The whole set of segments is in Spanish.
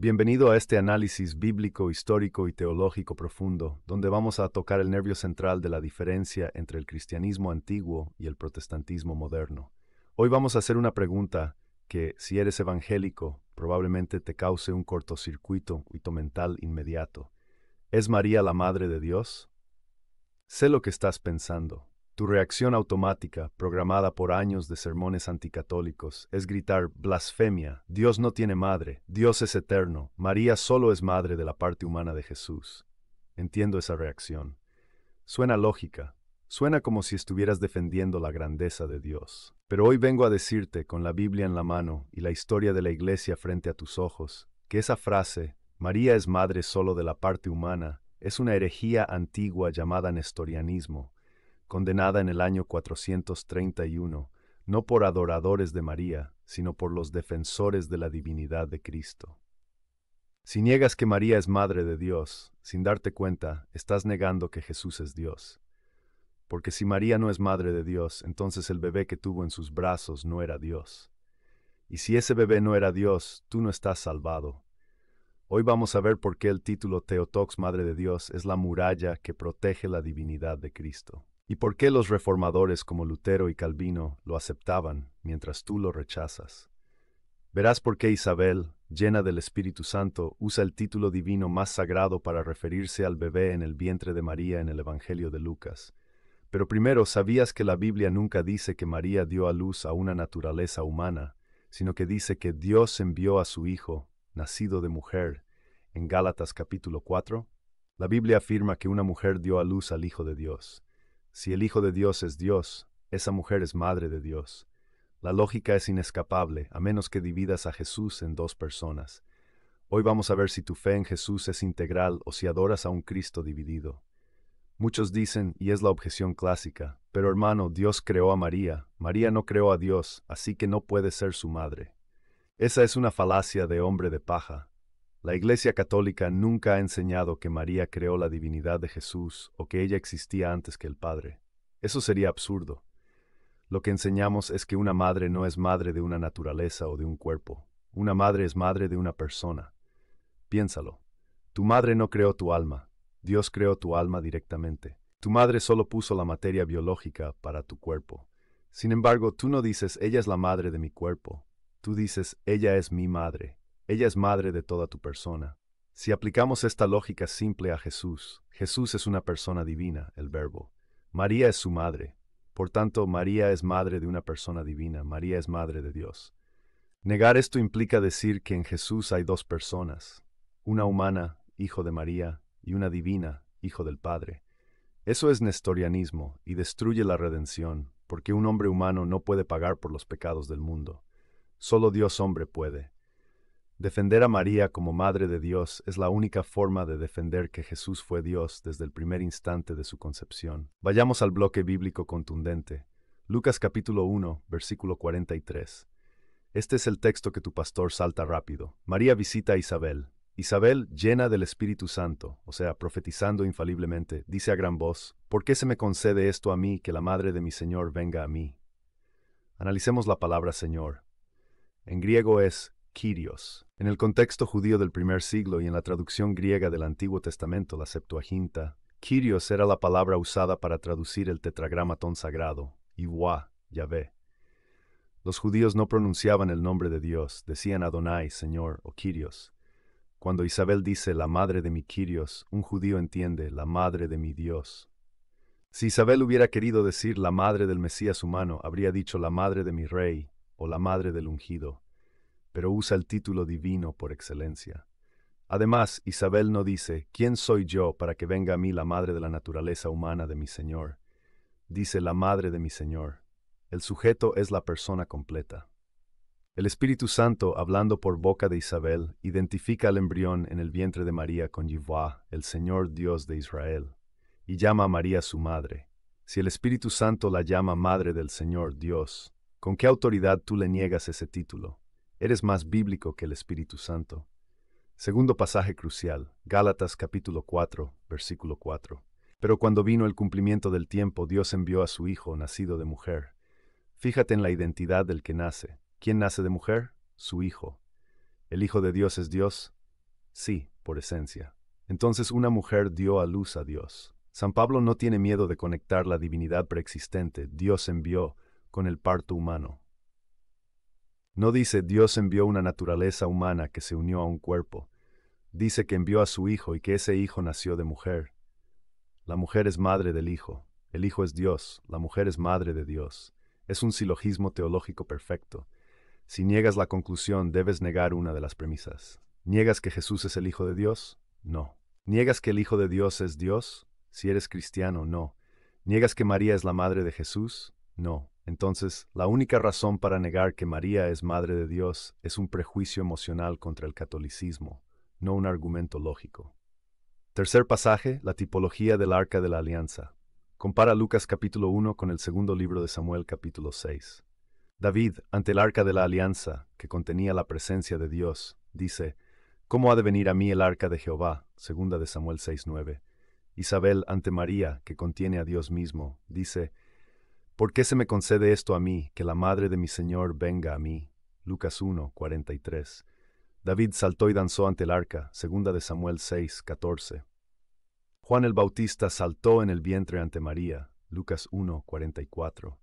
Bienvenido a este análisis bíblico, histórico y teológico profundo, donde vamos a tocar el nervio central de la diferencia entre el cristianismo antiguo y el protestantismo moderno. Hoy vamos a hacer una pregunta que, si eres evangélico, probablemente te cause un cortocircuito mental inmediato. ¿Es María la Madre de Dios? Sé lo que estás pensando. Tu reacción automática, programada por años de sermones anticatólicos, es gritar blasfemia. Dios no tiene madre, Dios es eterno, María solo es madre de la parte humana de Jesús. Entiendo esa reacción. Suena lógica, suena como si estuvieras defendiendo la grandeza de Dios. Pero hoy vengo a decirte, con la Biblia en la mano y la historia de la Iglesia frente a tus ojos, que esa frase, María es madre solo de la parte humana, es una herejía antigua llamada nestorianismo, condenada en el año 431, no por adoradores de María, sino por los defensores de la divinidad de Cristo. Si niegas que María es Madre de Dios, sin darte cuenta, estás negando que Jesús es Dios. Porque si María no es Madre de Dios, entonces el bebé que tuvo en sus brazos no era Dios. Y si ese bebé no era Dios, tú no estás salvado. Hoy vamos a ver por qué el título Theotokos Madre de Dios es la muralla que protege la divinidad de Cristo. ¿Y por qué los reformadores como Lutero y Calvino lo aceptaban, mientras tú lo rechazas? Verás por qué Isabel, llena del Espíritu Santo, usa el título divino más sagrado para referirse al bebé en el vientre de María en el Evangelio de Lucas. Pero primero, ¿sabías que la Biblia nunca dice que María dio a luz a una naturaleza humana, sino que dice que Dios envió a su Hijo, nacido de mujer, en Gálatas capítulo 4? La Biblia afirma que una mujer dio a luz al Hijo de Dios. Si el Hijo de Dios es Dios, esa mujer es Madre de Dios. La lógica es inescapable, a menos que dividas a Jesús en dos personas. Hoy vamos a ver si tu fe en Jesús es integral o si adoras a un Cristo dividido. Muchos dicen, y es la objeción clásica, pero hermano, Dios creó a María, María no creó a Dios, así que no puede ser su madre. Esa es una falacia de hombre de paja. La Iglesia Católica nunca ha enseñado que María creó la divinidad de Jesús o que ella existía antes que el Padre. Eso sería absurdo. Lo que enseñamos es que una madre no es madre de una naturaleza o de un cuerpo. Una madre es madre de una persona. Piénsalo. Tu madre no creó tu alma. Dios creó tu alma directamente. Tu madre solo puso la materia biológica para tu cuerpo. Sin embargo, tú no dices, ella es la madre de mi cuerpo. Tú dices, ella es mi madre. Ella es madre de toda tu persona. Si aplicamos esta lógica simple a Jesús, Jesús es una persona divina, el Verbo. María es su madre. Por tanto, María es madre de una persona divina. María es madre de Dios. Negar esto implica decir que en Jesús hay dos personas. Una humana, hijo de María, y una divina, hijo del Padre. Eso es nestorianismo y destruye la redención, porque un hombre humano no puede pagar por los pecados del mundo. Solo Dios hombre puede. Defender a María como Madre de Dios es la única forma de defender que Jesús fue Dios desde el primer instante de su concepción. Vayamos al bloque bíblico contundente. Lucas capítulo 1, versículo 43. Este es el texto que tu pastor salta rápido. María visita a Isabel. Isabel, llena del Espíritu Santo, o sea, profetizando infaliblemente, dice a gran voz, ¿por qué se me concede esto a mí, que la madre de mi Señor venga a mí? Analicemos la palabra Señor. En griego es Kyrios. En el contexto judío del primer siglo y en la traducción griega del Antiguo Testamento, la Septuaginta, Kyrios era la palabra usada para traducir el tetragramatón sagrado, Yahweh, Yahvé. Los judíos no pronunciaban el nombre de Dios, decían Adonai, Señor, o Kyrios. Cuando Isabel dice la madre de mi Kyrios, un judío entiende la madre de mi Dios. Si Isabel hubiera querido decir la madre del Mesías humano, habría dicho la madre de mi rey o la madre del ungido, pero usa el título divino por excelencia. Además, Isabel no dice, ¿quién soy yo para que venga a mí la madre de la naturaleza humana de mi Señor? Dice la madre de mi Señor. El sujeto es la persona completa. El Espíritu Santo, hablando por boca de Isabel, identifica al embrión en el vientre de María con Yahweh, el Señor Dios de Israel, y llama a María su madre. Si el Espíritu Santo la llama madre del Señor Dios, ¿con qué autoridad tú le niegas ese título? Eres más bíblico que el Espíritu Santo. Segundo pasaje crucial, Gálatas capítulo 4, versículo 4. Pero cuando vino el cumplimiento del tiempo, Dios envió a su Hijo, nacido de mujer. Fíjate en la identidad del que nace. ¿Quién nace de mujer? Su Hijo. ¿El Hijo de Dios es Dios? Sí, por esencia. Entonces una mujer dio a luz a Dios. San Pablo no tiene miedo de conectar la divinidad preexistente, Dios envió, con el parto humano. No dice Dios envió una naturaleza humana que se unió a un cuerpo. Dice que envió a su Hijo y que ese Hijo nació de mujer. La mujer es madre del Hijo. El Hijo es Dios. La mujer es madre de Dios. Es un silogismo teológico perfecto. Si niegas la conclusión, debes negar una de las premisas. ¿Niegas que Jesús es el Hijo de Dios? No. ¿Niegas que el Hijo de Dios es Dios? Si eres cristiano, no. ¿Niegas que María es la madre de Jesús? No. Entonces, la única razón para negar que María es madre de Dios es un prejuicio emocional contra el catolicismo, no un argumento lógico. Tercer pasaje, la tipología del Arca de la Alianza. Compara Lucas capítulo 1 con el segundo libro de Samuel capítulo 6. David, ante el Arca de la Alianza, que contenía la presencia de Dios, dice, ¿cómo ha de venir a mí el Arca de Jehová? Segunda de Samuel 6:9. Isabel, ante María, que contiene a Dios mismo, dice, ¿por qué se me concede esto a mí, que la madre de mi Señor venga a mí? Lucas 1:43. David saltó y danzó ante el arca, segunda de Samuel 6:14. Juan el Bautista saltó en el vientre ante María, Lucas 1:44.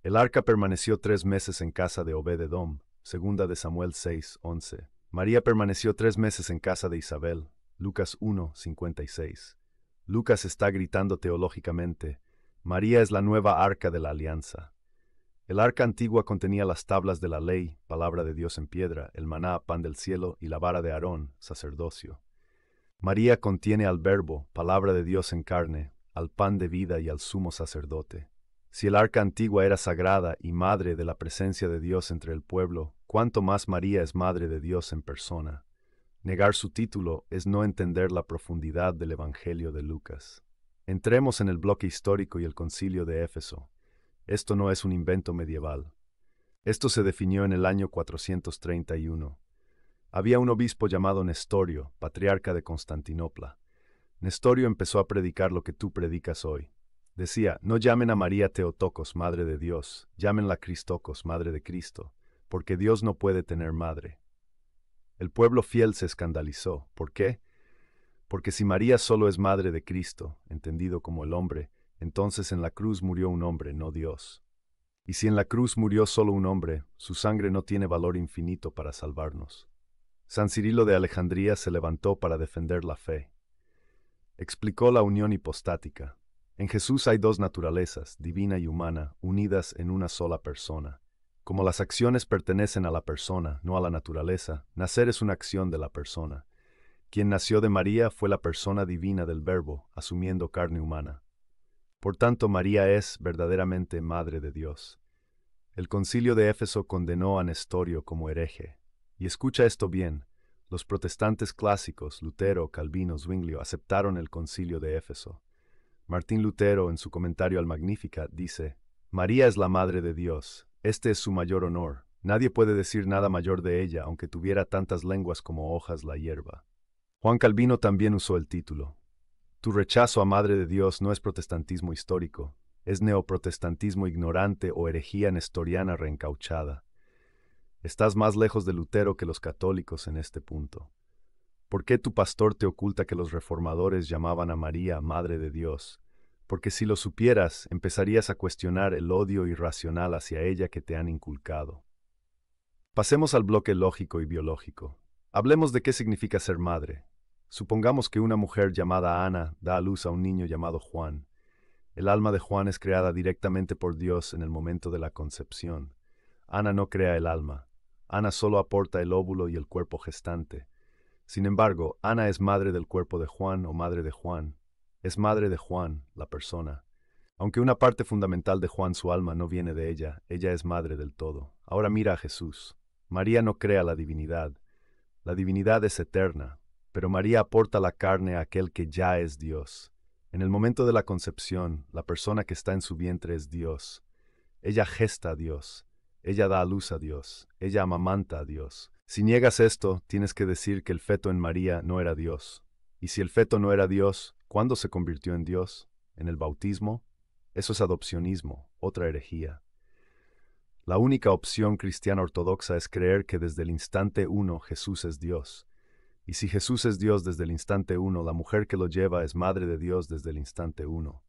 El arca permaneció 3 meses en casa de Obed-edom, segunda de Samuel 6:11. María permaneció 3 meses en casa de Isabel, Lucas 1:56. Lucas está gritando teológicamente, María es la nueva arca de la alianza. El arca antigua contenía las tablas de la ley, palabra de Dios en piedra, el maná, pan del cielo, y la vara de Aarón, sacerdocio. María contiene al Verbo, palabra de Dios en carne, al pan de vida y al sumo sacerdote. Si el arca antigua era sagrada y madre de la presencia de Dios entre el pueblo, ¿cuánto más María es madre de Dios en persona? Negar su título es no entender la profundidad del Evangelio de Lucas. Entremos en el bloque histórico y el concilio de Éfeso. Esto no es un invento medieval. Esto se definió en el año 431. Había un obispo llamado Nestorio, patriarca de Constantinopla. Nestorio empezó a predicar lo que tú predicas hoy. Decía, no llamen a María Teotocos, madre de Dios, llámenla Cristocos, madre de Cristo, porque Dios no puede tener madre. El pueblo fiel se escandalizó. ¿Por qué? Porque si María solo es madre de Cristo, entendido como el hombre, entonces en la cruz murió un hombre, no Dios. Y si en la cruz murió solo un hombre, su sangre no tiene valor infinito para salvarnos. San Cirilo de Alejandría se levantó para defender la fe. Explicó la unión hipostática. En Jesús hay dos naturalezas, divina y humana, unidas en una sola persona. Como las acciones pertenecen a la persona, no a la naturaleza, nacer es una acción de la persona. Quien nació de María fue la persona divina del Verbo, asumiendo carne humana. Por tanto, María es verdaderamente Madre de Dios. El concilio de Éfeso condenó a Nestorio como hereje. Y escucha esto bien, los protestantes clásicos, Lutero, Calvino, Zwinglio, aceptaron el concilio de Éfeso. Martín Lutero, en su comentario al Magnificat, dice, María es la Madre de Dios, este es su mayor honor, nadie puede decir nada mayor de ella, aunque tuviera tantas lenguas como hojas la hierba. Juan Calvino también usó el título. Tu rechazo a Madre de Dios no es protestantismo histórico, es neoprotestantismo ignorante o herejía nestoriana reencauchada. Estás más lejos de Lutero que los católicos en este punto. ¿Por qué tu pastor te oculta que los reformadores llamaban a María Madre de Dios? Porque si lo supieras, empezarías a cuestionar el odio irracional hacia ella que te han inculcado. Pasemos al bloque lógico y biológico. Hablemos de qué significa ser madre. Supongamos que una mujer llamada Ana da a luz a un niño llamado Juan. El alma de Juan es creada directamente por Dios en el momento de la concepción. Ana no crea el alma. Ana solo aporta el óvulo y el cuerpo gestante. Sin embargo, Ana es madre del cuerpo de Juan o madre de Juan. Es madre de Juan, la persona. Aunque una parte fundamental de Juan, su alma, no viene de ella, ella es madre del todo. Ahora mira a Jesús. María no crea la divinidad. La divinidad es eterna, pero María aporta la carne a aquel que ya es Dios. En el momento de la concepción, la persona que está en su vientre es Dios. Ella gesta a Dios. Ella da a luz a Dios. Ella amamanta a Dios. Si niegas esto, tienes que decir que el feto en María no era Dios. Y si el feto no era Dios, ¿cuándo se convirtió en Dios? ¿En el bautismo? Eso es adopcionismo, otra herejía. La única opción cristiana ortodoxa es creer que desde el instante uno Jesús es Dios. Y si Jesús es Dios desde el instante uno, la mujer que lo lleva es madre de Dios desde el instante uno.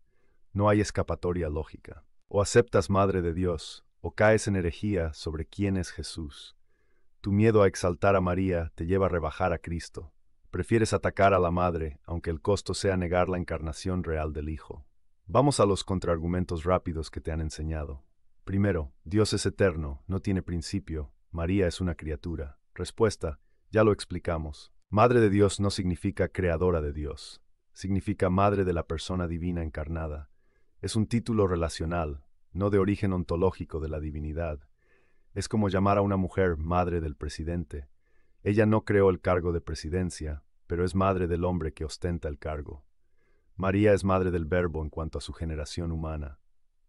No hay escapatoria lógica. O aceptas madre de Dios, o caes en herejía sobre quién es Jesús. Tu miedo a exaltar a María te lleva a rebajar a Cristo. Prefieres atacar a la madre, aunque el costo sea negar la encarnación real del Hijo. Vamos a los contraargumentos rápidos que te han enseñado. Primero, Dios es eterno, no tiene principio. María es una criatura. Respuesta, ya lo explicamos. Madre de Dios no significa creadora de Dios. Significa madre de la persona divina encarnada. Es un título relacional, no de origen ontológico de la divinidad. Es como llamar a una mujer madre del presidente. Ella no creó el cargo de presidencia, pero es madre del hombre que ostenta el cargo. María es madre del Verbo en cuanto a su generación humana.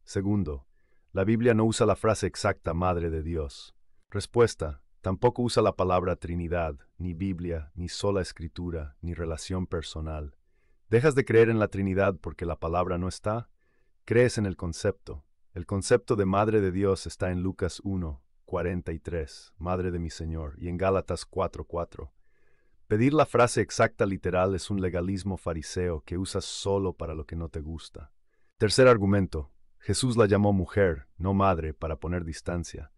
Segundo, la Biblia no usa la frase exacta madre de Dios. Respuesta, tampoco usa la palabra Trinidad, ni Biblia, ni sola escritura, ni relación personal. ¿Dejas de creer en la Trinidad porque la palabra no está? Crees en el concepto. El concepto de Madre de Dios está en Lucas 1:43, Madre de mi Señor, y en Gálatas 4:4. Pedir la frase exacta literal es un legalismo fariseo que usas solo para lo que no te gusta. Tercer argumento. Jesús la llamó mujer, no madre, para poner distancia.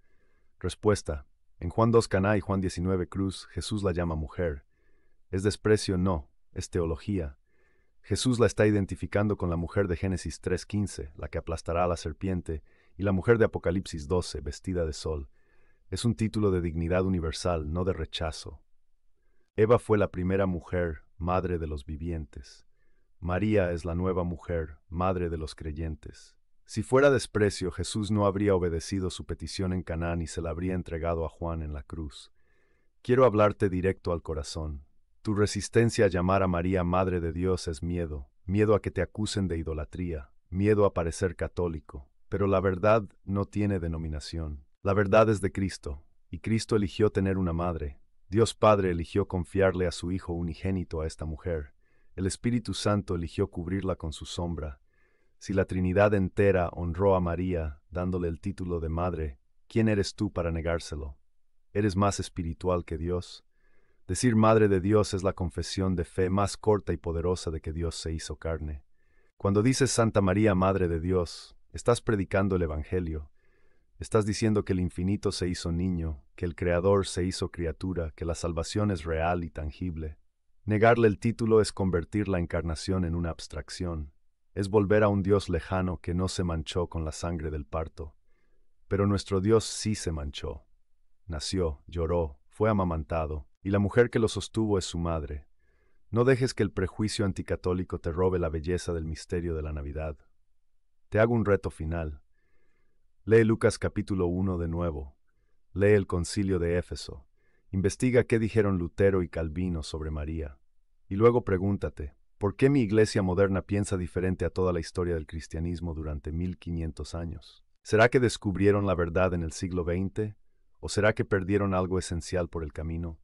Respuesta. En Juan 2 Caná y Juan 19 Cruz, Jesús la llama mujer. ¿Es desprecio? No, es teología. Jesús la está identificando con la mujer de Génesis 3:15, la que aplastará a la serpiente, y la mujer de Apocalipsis 12, vestida de sol. Es un título de dignidad universal, no de rechazo. Eva fue la primera mujer, madre de los vivientes. María es la nueva mujer, madre de los creyentes. Si fuera desprecio, Jesús no habría obedecido su petición en Canaán y se la habría entregado a Juan en la cruz. Quiero hablarte directo al corazón. Tu resistencia a llamar a María Madre de Dios es miedo, miedo a que te acusen de idolatría, miedo a parecer católico. Pero la verdad no tiene denominación. La verdad es de Cristo, y Cristo eligió tener una madre. Dios Padre eligió confiarle a su Hijo unigénito a esta mujer. El Espíritu Santo eligió cubrirla con su sombra. Si la Trinidad entera honró a María, dándole el título de madre, ¿quién eres tú para negárselo? ¿Eres más espiritual que Dios? Decir Madre de Dios es la confesión de fe más corta y poderosa de que Dios se hizo carne. Cuando dices Santa María, Madre de Dios, estás predicando el Evangelio. Estás diciendo que el infinito se hizo niño, que el Creador se hizo criatura, que la salvación es real y tangible. Negarle el título es convertir la encarnación en una abstracción. Es volver a un Dios lejano que no se manchó con la sangre del parto. Pero nuestro Dios sí se manchó. Nació, lloró, fue amamantado, y la mujer que lo sostuvo es su madre. No dejes que el prejuicio anticatólico te robe la belleza del misterio de la Navidad. Te hago un reto final. Lee Lucas capítulo 1 de nuevo. Lee el Concilio de Éfeso. Investiga qué dijeron Lutero y Calvino sobre María. Y luego pregúntate, ¿por qué mi iglesia moderna piensa diferente a toda la historia del cristianismo durante 1500 años? ¿Será que descubrieron la verdad en el siglo XX? ¿O será que perdieron algo esencial por el camino?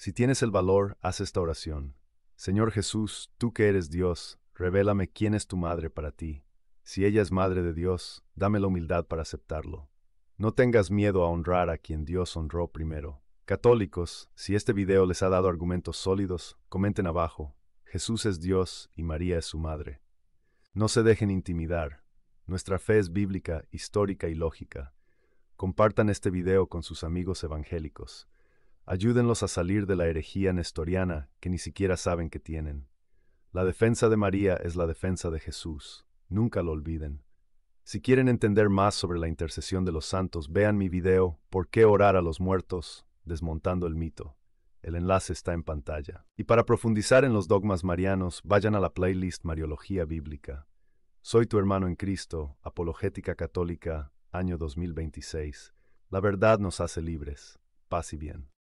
Si tienes el valor, haz esta oración. Señor Jesús, tú que eres Dios, revélame quién es tu madre para ti. Si ella es madre de Dios, dame la humildad para aceptarlo. No tengas miedo a honrar a quien Dios honró primero. Católicos, si este video les ha dado argumentos sólidos, comenten abajo. Jesús es Dios y María es su madre. No se dejen intimidar. Nuestra fe es bíblica, histórica y lógica. Compartan este video con sus amigos evangélicos. Ayúdenlos a salir de la herejía nestoriana que ni siquiera saben que tienen. La defensa de María es la defensa de Jesús. Nunca lo olviden. Si quieren entender más sobre la intercesión de los santos, vean mi video ¿Por qué orar a los muertos? Desmontando el mito. El enlace está en pantalla. Y para profundizar en los dogmas marianos, vayan a la playlist Mariología Bíblica. Soy tu hermano en Cristo, Apologética Católica, año 2026. La verdad nos hace libres. Paz y bien.